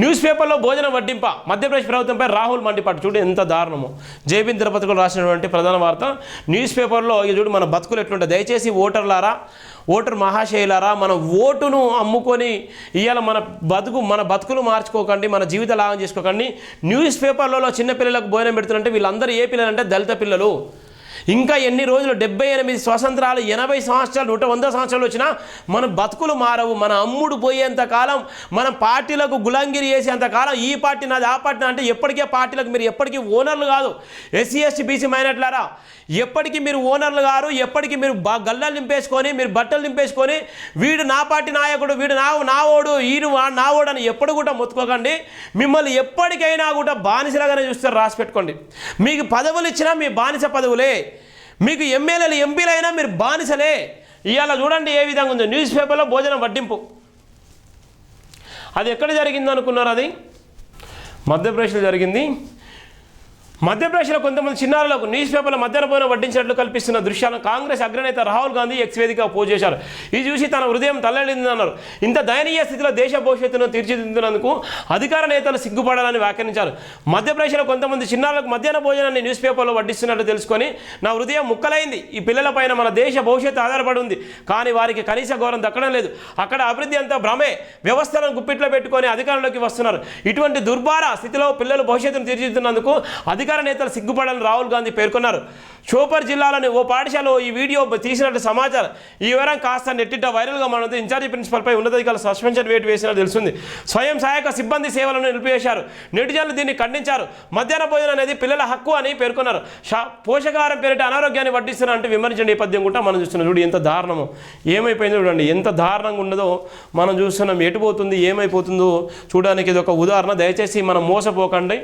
News పేపర్లో భోజనం వడ్డింప మధ్యప్రదేశ్ ప్రభుత్వంపై రాహుల్ మండిపాటు. చూడు ఎంత దారుణము. జేబీ తిరుపతిలో రాసినటువంటి ప్రధాన వార్త న్యూస్ పేపర్లో. ఇది చూడు మన బతుకులు ఎట్లుంటాయి. దయచేసి ఓటర్లారా, ఓటర్ మహాశయులారా, మన ఓటును అమ్ముకొని ఇవాళ మన బతుకులు మార్చుకోకండి, మన జీవిత లాభం చేసుకోకండి. న్యూస్ పేపర్లలో చిన్నపిల్లలకు భోజనం పెడుతుంటే వీళ్ళందరూ ఏ పిల్లలంటే దళిత పిల్లలు. ఇంకా ఎన్ని రోజులు 78 స్వాతంత్రాలు, 80 సంవత్సరాలు, 100 సంవత్సరాలు వచ్చినా మన బతుకులు మారవు. మన అమ్ముడు పోయేంతకాలం, మన పార్టీలకు గులాంగిరి చేసేంతకాలం ఈ పార్టీ నాది ఆ పార్టీ అంటే ఎప్పటికే పార్టీలకు మీరు ఎప్పటికీ ఓనర్లు కాదు. ఎస్సీ ఎస్టీ బీసీ మైనార్టీలారా, ఎప్పటికీ మీరు ఓనర్లు గారు. ఎప్పటికీ మీరు గల్లాలు నింపేసుకొని, మీరు బట్టలు నింపేసుకొని వీడు నా పార్టీ నాయకుడు, వీడు నావోడు, ఈడు నావోడు అని ఎప్పుడు కూడా మొత్తుకోకండి. మిమ్మల్ని ఎప్పటికైనా కూడా బానిసలాగానే చూస్తారు. రాసి పెట్టుకోండి. మీకు పదవులు ఇచ్చినా మీ బానిస పదవులే, మీకు ఎమ్మెల్యేలు ఎంపీలు అయినా మీరు బానిసలే. ఇవాళ చూడండి ఏ విధంగా ఉందో. న్యూస్ పేపర్లో భోజనం వడ్డింపు. అది ఎక్కడ జరిగింది అనుకున్నారు? అది మధ్యప్రదేశ్లో జరిగింది. మధ్యప్రదేశ్లో కొంతమంది చిన్నారులకు న్యూస్ పేపర్లో మధ్యాహ్న భోజనం వడ్డించినట్లు కల్పిస్తున్న దృశ్యాలను కాంగ్రెస్ అగ్రనేత రాహుల్ గాంధీ ఎక్స్ వేదికగా పోస్ట్ చేశారు. ఇది చూసి తన హృదయం తల్లడిందన్నారు. ఇంత దయనీయ స్థితిలో దేశ భవిష్యత్తును తీర్చిదిద్దునందుకు అధికార నేతలు సిగ్గుపడాలని వ్యాఖ్యానించారు. మధ్యప్రదేశ్లో కొంతమంది చిన్నారులకు మధ్యాహ్న భోజనాన్ని న్యూస్ పేపర్లో వడ్డిస్తున్నట్టు తెలుసుకొని నా హృదయం ముక్కలైంది. ఈ పిల్లలపైన మన దేశ భవిష్యత్తు ఆధారపడి ఉంది. కానీ వారికి కనీస గౌరవం దక్కడం లేదు. అక్కడ అభివృద్ధి అంతా భ్రమే. వ్యవస్థలను గుప్పిట్లో పెట్టుకొని అధికారంలోకి వస్తున్నారు. ఇటువంటి దుర్భార స్థితిలో పిల్లలు భవిష్యత్తును తీర్చిదిద్దున్నందుకు అధికార నేతలు సిగ్గుపడాలని రాహుల్ గాంధీ పేర్కొన్నారు. షోపర్ జిల్లాలోని ఓ పాఠశాలలో ఈ వీడియో తీసినట్టు సమాచారం. ఈ వివరం కాస్త నెట్టిట వైరల్గా మారింది. ఇన్ఛార్జి ప్రిన్సిపల్పై ఉన్నతాధికారులు సస్పెన్షన్ వేటు వేసినట్టు తెలుస్తుంది. స్వయం సహాయక సిబ్బంది సేవలను నిలిపివేశారు. నెటిజన్లు దీన్ని ఖండించారు. మధ్యాహ్న భోజనం అనేది పిల్లల హక్కు అని పేర్కొన్నారు. పోషకాహారం పేరిట అనారోగ్యాన్ని వడ్డిస్తున్నారంటే విమర్శించిన నేపథ్యం కూడా మనం చూస్తున్నాం. చూడు ఎంత దారుణమో, ఏమైపోయిందో చూడండి. ఎంత దారుణంగా ఉన్నదో మనం చూస్తున్నాం. ఎటుపోతుంది, ఏమైపోతుందో చూడడానికి ఇది ఒక ఉదాహరణ. దయచేసి మనం మోసపోకండి.